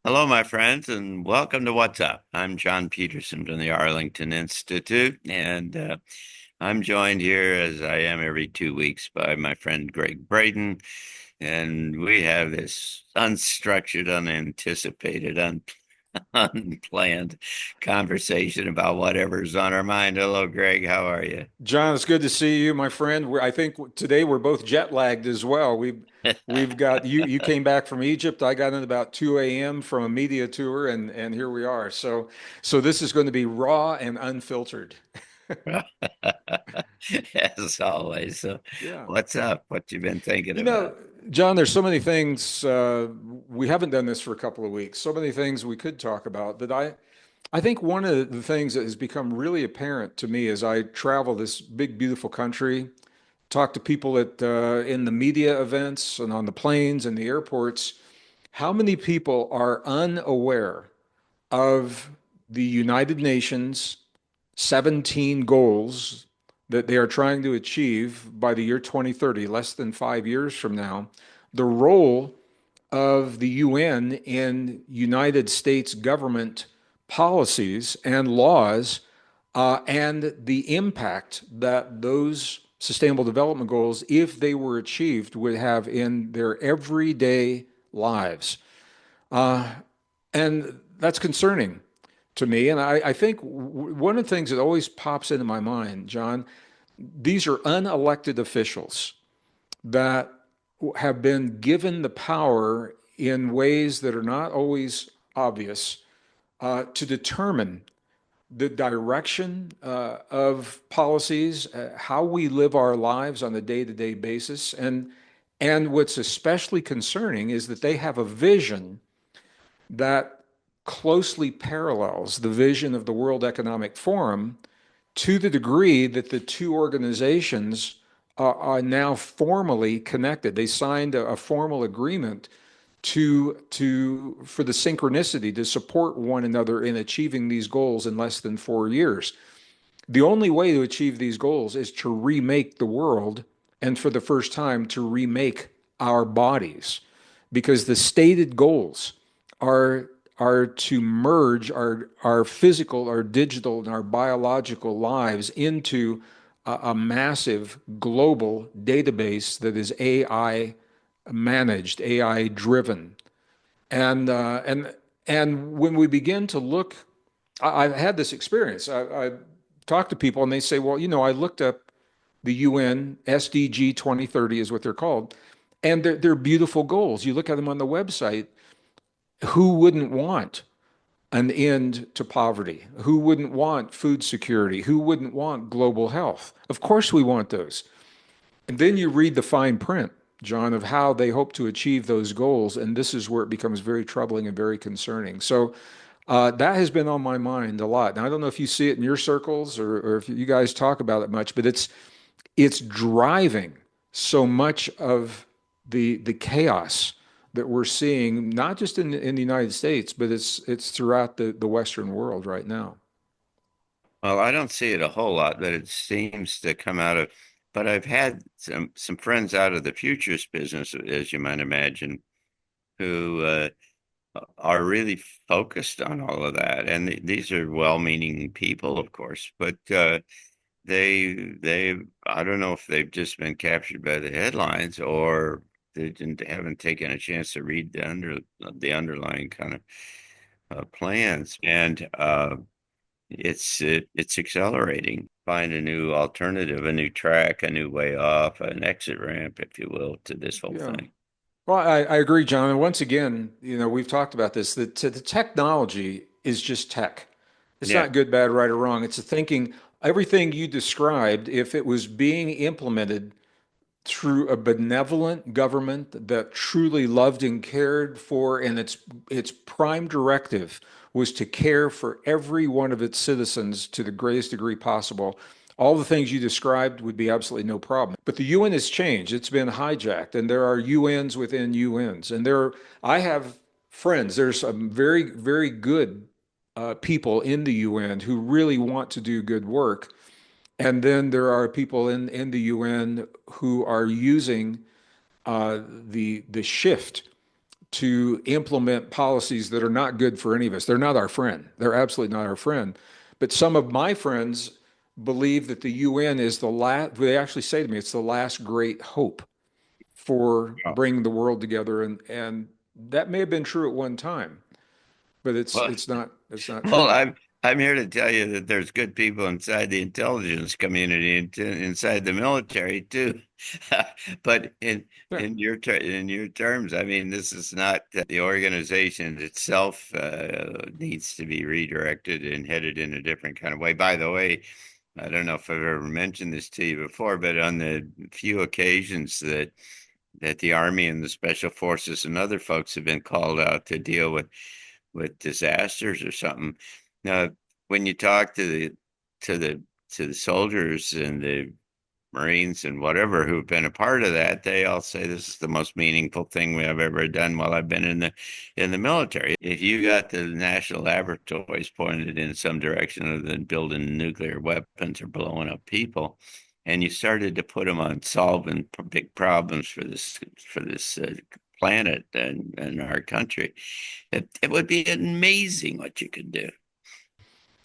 Hello, my friends, and welcome to What's Up. I'm John Peterson from the Arlington Institute, and I'm joined here, as I am every 2 weeks, by my friend Gregg Braden. And we have this unstructured, unanticipated, unplanned conversation about whatever's on our mind. Hello, Greg. How are you? John, it's good to see you, my friend. I think today we're both jet lagged as well. We've got you. You came back from Egypt. I got in about 2 a.m. from a media tour, and here we are. So this is going to be raw and unfiltered. As always. So, Yeah. what's up? What you been thinking You about? know, John, there's so many things. We haven't done this for a couple of weeks. So many things we could talk about. I think one of the things that has become really apparent to me as I travel this big, beautiful country, talk to people at in the media events and on the planes and the airports, how many people are unaware of the United Nations 17 goals that they are trying to achieve by the year 2030, less than 5 years from now, the role of the UN in United States government policies and laws, and the impact that those sustainable development goals, if they were achieved, would have in their everyday lives. Uh, and that's concerning to me. And I think one of the things that always pops into my mind, John, these are unelected officials that have been given the power in ways that are not always obvious, to determine the direction of policies, how we live our lives on a day-to-day basis. And what's especially concerning is that they have a vision that closely parallels the vision of the World Economic Forum, to the degree that the two organizations are now formally connected. They signed a formal agreement for the synchronicity to support one another in achieving these goals in less than 4 years. The only way to achieve these goals is to remake the world, and for the first time, to remake our bodies, because the stated goals are to merge our physical, our digital, and our biological lives into a massive global database that is AI managed, AI driven. And when we begin to look, I've had this experience. I talk to people and they say, well, I looked up the UN SDG 2030 is what they're called, and they're beautiful goals. You look at them on the website. Who wouldn't want an end to poverty? Who wouldn't want food security? Who wouldn't want global health? Of course, we want those. And then you read the fine print, John, of how they hope to achieve those goals. And this is where it becomes very troubling and very concerning. So that has been on my mind a lot. Now, I don't know if you see it in your circles, or if you guys talk about it much, but it's driving so much of the chaos that we're seeing, not just in the United States, but it's throughout the Western world right now. Well, I don't see it a whole lot, but it seems to come out of. But I've had some friends out of the futures business, as you might imagine, who are really focused on all of that. And these are well-meaning people, of course, but they I don't know if they've just been captured by the headlines, or they haven't taken a chance to read the underlying kind of plans. And it's accelerating. Find a new alternative, a new track, a new way off, an exit ramp, if you will, to this whole Yeah. thing. Well, I agree, John. And once again, we've talked about this, that the technology is just tech. It's Yeah. not good, bad, right, or wrong. It's a thinking, everything you described, if it was being implemented through a benevolent government that truly loved and cared for, and its prime directive was to care for every one of its citizens to the greatest degree possible, all the things you described would be absolutely no problem. But the UN has changed. It's been hijacked, and there are UNs within UNs. And I have friends, there's some very, very good people in the UN who really want to do good work. And then there are people in the UN who are using the shift to implement policies that are not good for any of us. They're not our friend. They're absolutely not our friend. But some of my friends believe that the UN is the last, they actually say to me, it's the last great hope for bringing the world together. And that may have been true at one time, but Well, it's not well, true now. I'm here to tell you that there's good people inside the intelligence community and inside the military too. But Yeah, in your terms, I mean, this is not the organization itself needs to be redirected and headed in a different kind of way. By the way, I don't know if I've ever mentioned this to you before, but on the few occasions that the Army and the Special Forces and other folks have been called out to deal with disasters or something. Now, when you talk to the to the soldiers and the Marines and whatever who've been a part of that, they all say this is the most meaningful thing we have ever done while I've been in the military. If you got the national laboratories pointed in some direction other than building nuclear weapons or blowing up people, and you started to put them on solving big problems for this planet and our country, it would be amazing what you could do.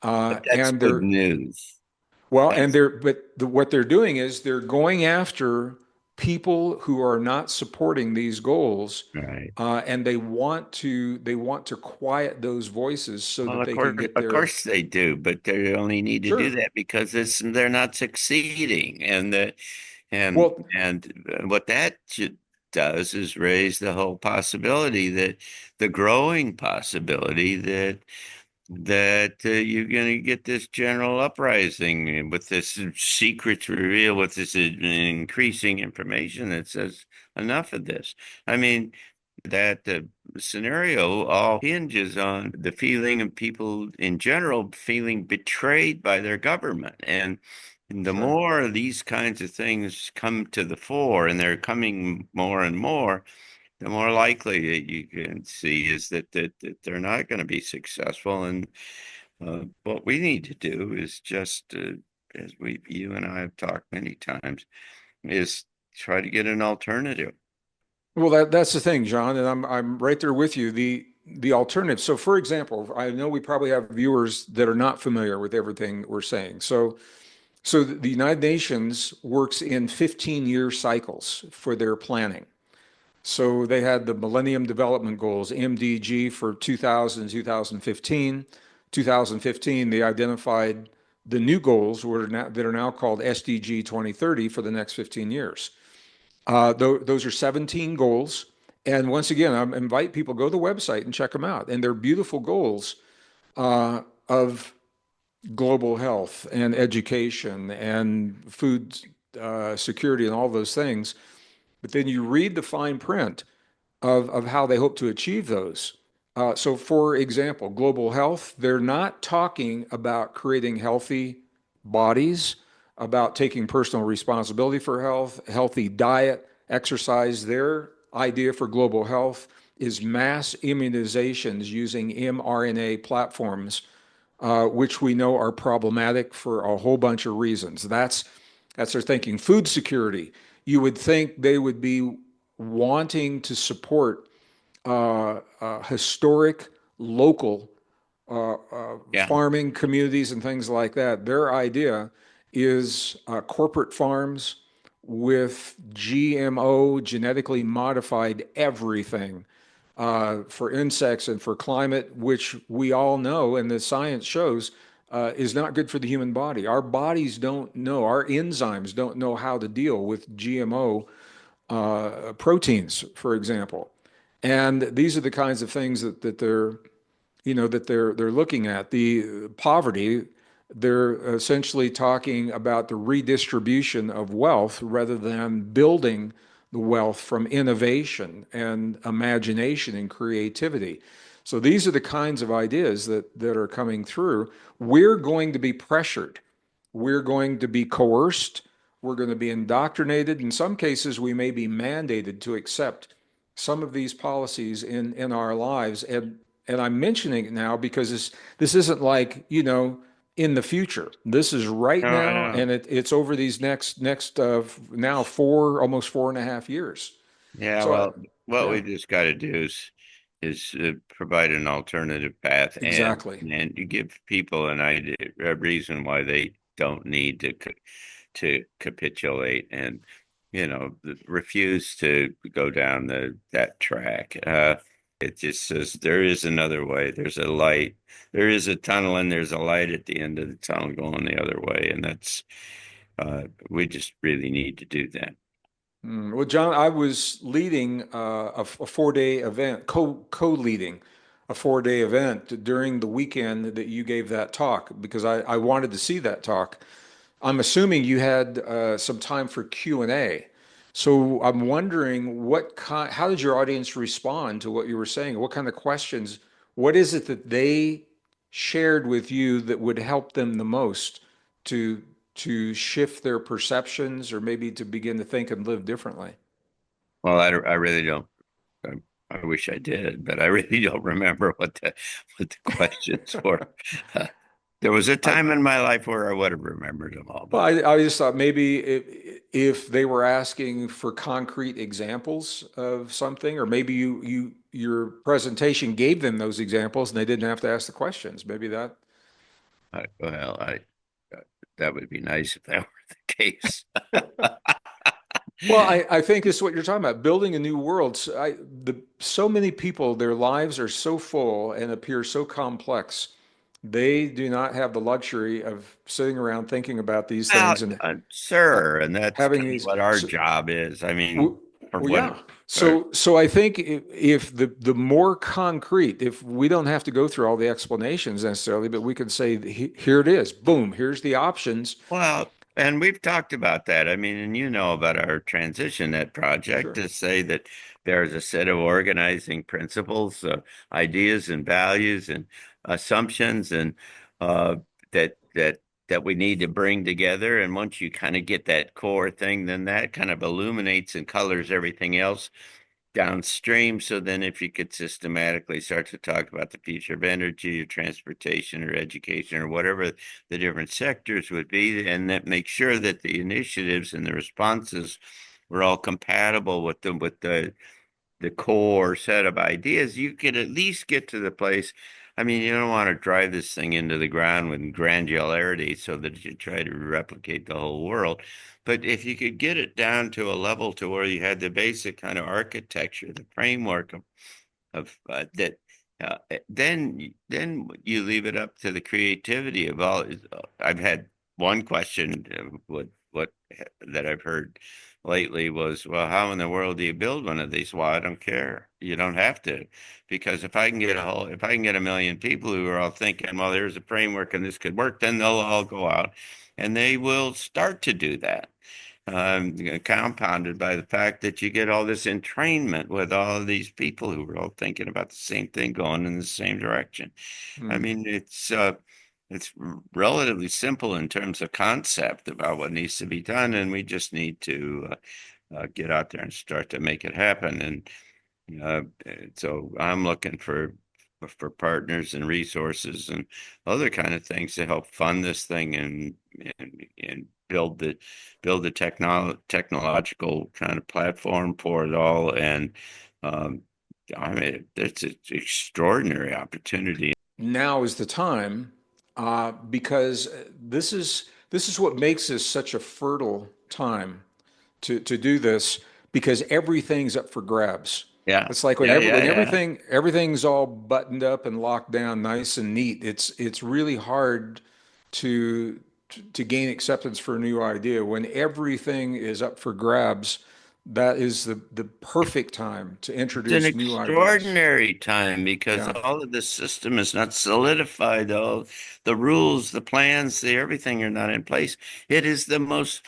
But that's and good they're news. well, and That's what they're doing is they're going after people who are not supporting these goals, right. and they want to quiet those voices so Well, that they can get of their course they do, but they only need to do sure. that because they're not succeeding, Well, what does is raise the whole possibility that the growing possibility that you're going to get this general uprising with this secrets reveal with this increasing information that says enough of this. I mean, that the scenario all hinges on the feeling of people in general feeling betrayed by their government. And the sure. more these kinds of things come to the fore, and they're coming more and more, the more likely that you can see is that they're not going to be successful. And what we need to do is just, as you and I have talked many times, is try to get an alternative. Well, that's the thing, John, and I'm right there with you. The alternative. So, for example, I know we probably have viewers that are not familiar with everything we're saying. So the United Nations works in 15-year cycles for their planning. So they had the Millennium Development Goals, MDG, for 2000, 2015. 2015, they identified the new goals that are now called SDG 2030 for the next 15 years. Those are 17 goals. And once again, I invite people go to the website and check them out. And they're beautiful goals of global health and education and food security and all those things. But then you read the fine print of how they hope to achieve those. So, for example, global health, they're not talking about creating healthy bodies, about taking personal responsibility for health, healthy diet, exercise. Their idea for global health is mass immunizations using mRNA platforms, which we know are problematic for a whole bunch of reasons. That's their thinking. Food security. You would think they would be wanting to support historic, local Yeah. farming communities and things like that. Their idea is corporate farms with GMO, genetically modified everything for insects and for climate, which we all know and the science shows is not good for the human body. Our bodies don't know, our enzymes don't know how to deal with GMO proteins, for example. And these are the kinds of things that they're looking at. The poverty, they're essentially talking about the redistribution of wealth rather than building the wealth from innovation and imagination and creativity. So these are the kinds of ideas that are coming through. We're going to be pressured. We're going to be coerced. We're going to be indoctrinated. In some cases, we may be mandated to accept some of these policies in our lives. And I'm mentioning it now because this isn't like, in the future. This is right No, I now, know. and it's over these next now almost 4.5 years. Yeah, So, well, what Yeah, we just got to do is provide an alternative path exactly. and you give people an idea, a reason why they don't need to capitulate and refuse to go down that track. It just says there is another way. There's a light. There is a tunnel, and there's a light at the end of the tunnel going the other way, and that's we just really need to do that. Well, John, I was leading a 4-day event, co-leading a 4-day event during the weekend that you gave that talk because I wanted to see that talk. I'm assuming you had some time for Q&A. So I'm wondering how did your audience respond to what you were saying? What kind of questions, what is it that they shared with you that would help them the most to to shift their perceptions or maybe to begin to think and live differently? Well, I really don't. I, I wish I did, but I really don't remember what the questions were. Uh, there was a I, time in my life where I would have remembered them all, well, but I just thought maybe if they were asking for concrete examples of something, or maybe your presentation gave them those examples and they didn't have to ask the questions. Maybe that. I uh, that would be nice if that were the case. Well, I think it's what you're talking about, building a new world. So many people, their lives are so full and appear so complex. They do not have the luxury of sitting around thinking about these Well, things and ha sure, and that's having kind of these. what our So, job is. I mean, w- or well, what, yeah. or, So I think if the more concrete, if we don't have to go through all the explanations necessarily, but we can say, Here it is, boom, here's the options." well, and we've talked about that. I mean, and you know about our transition net project Sure. to say that there's a set of organizing principles, ideas and values and assumptions and uh, that we need to bring together. And once you kind of get that core thing, then that kind of illuminates and colors everything else downstream. So then if you could systematically start to talk about the future of energy or transportation or education or whatever the different sectors would be, and that make sure that the initiatives and the responses were all compatible with the core set of ideas, you could at least get to the place. I mean, you don't want to drive this thing into the ground with granularity so that you try to replicate the whole world. But if you could get it down to a level to where you had the basic kind of architecture, the framework of that, then you leave it up to the creativity of all. I've had one question, what that I've heard lately was, well, how in the world do you build one of these? Well, I don't care. You don't have to, because if I can get a million people who are all thinking, well, there's a framework and this could work, then they'll all go out and they will start to do that, compounded by the fact that you get all this entrainment with all of these people who are all thinking about the same thing, going in the same direction. I Hmm. mean, it's relatively simple in terms of concept about what needs to be done, and we just need to get out there and start to make it happen. And uh, so I'm looking for partners and resources and other kind of things to help fund this thing and build the technological kind of platform for it all. And um, I mean, it's an extraordinary opportunity. Now is the time because this is what makes this such a fertile time to do this because everything's up for grabs. Yeah, It's like yeah, yeah, when yeah. everything's all buttoned up and locked down nice and neat, it's really hard to to gain acceptance for a new idea. When everything is up for grabs, that is the perfect time to It's an introduce new ideas. extraordinary time because Yeah. all of the system is not solidified, though. The rules, the plans, everything are not in place. It is the most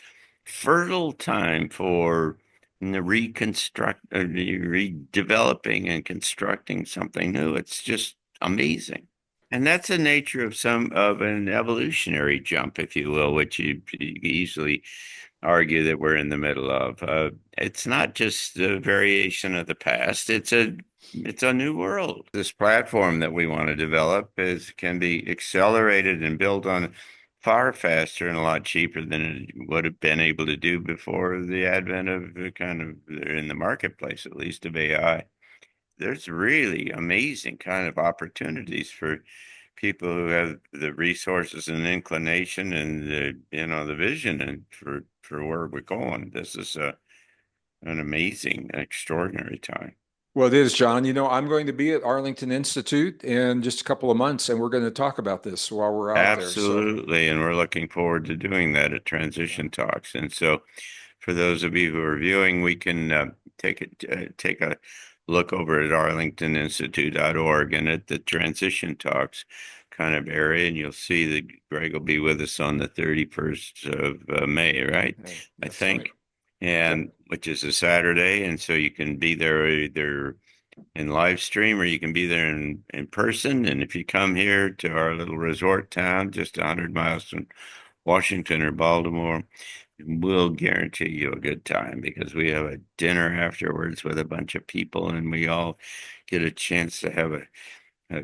fertile time for the redeveloping and constructing something new. It's just amazing. And that's the nature of some of an evolutionary jump, if you will, which you easily argue that we're in the middle of. It's not just a variation of the past. It's a new world. This platform that we want to develop is can be accelerated and built on far faster and a lot cheaper than it would have been able to do before the advent of the kind of in the marketplace, at least of AI. There's really amazing kind of opportunities for people who have the resources and inclination and the vision and for where we're going. This is an amazing, extraordinary time. Well, it is, John. I'm going to be at Arlington Institute in just a couple of months, and we're going to talk about this while we're out there. So, Absolutely. And we're looking forward to doing that at yeah. Transition Talks. And so for those of you who are viewing, we can take a look over at arlingtoninstitute.org and at the Transition Talks kind of area, and you'll see that Greg will be with us on the 31st of May, right? I That's right. think, Yep. and which is a Saturday, and so you can be there either in live stream or you can be there in person. And if you come here to our little resort town, just 100 miles from Washington or Baltimore, we'll guarantee you a good time because we have a dinner afterwards with a bunch of people and we all get a chance to have a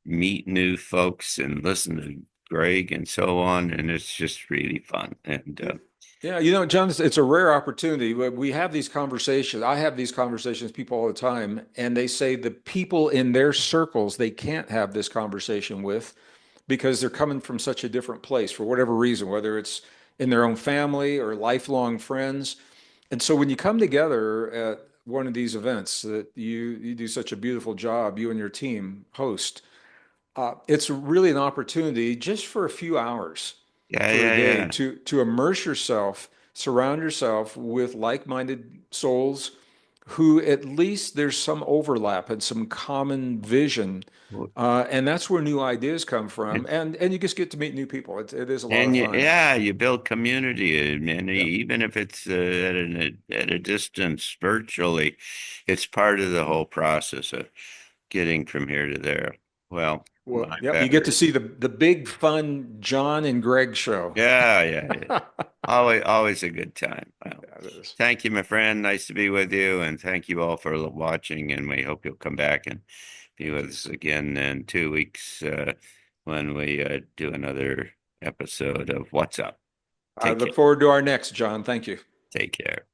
meet new folks and listen to Greg and so on. And it's just really fun. And Yeah. Yeah, John, it's a rare opportunity. We have these conversations. I have these conversations with people all the time, and they say the people in their circles they can't have this conversation with because they're coming from such a different place for whatever reason, whether it's in their own family or lifelong friends. And so when you come together at one of these events that you do such a beautiful job, you and your team host, it's really an opportunity just for a few hours yeah, for a yeah, day yeah. to immerse yourself, surround yourself with like-minded souls who at least there's some overlap and some common vision. Well, And that's where new ideas come from. And you just get to meet new people. It is a lot of And fun. yeah, you build community, and Yeah. even if it's at a distance virtually, it's part of the whole process of getting from here to there. Well, Well, my yep, you get to battery. see the big fun John and Greg show. Yeah, yeah, yeah. Always a good time. Well, Yeah, it is. thank you, my friend. Nice to be with you, and thank you all for watching. And we hope you'll come back and be Thank with you. us again in 2 weeks when we do another episode of What's Up. I Take care. look forward to our next, John. Thank you. Take care.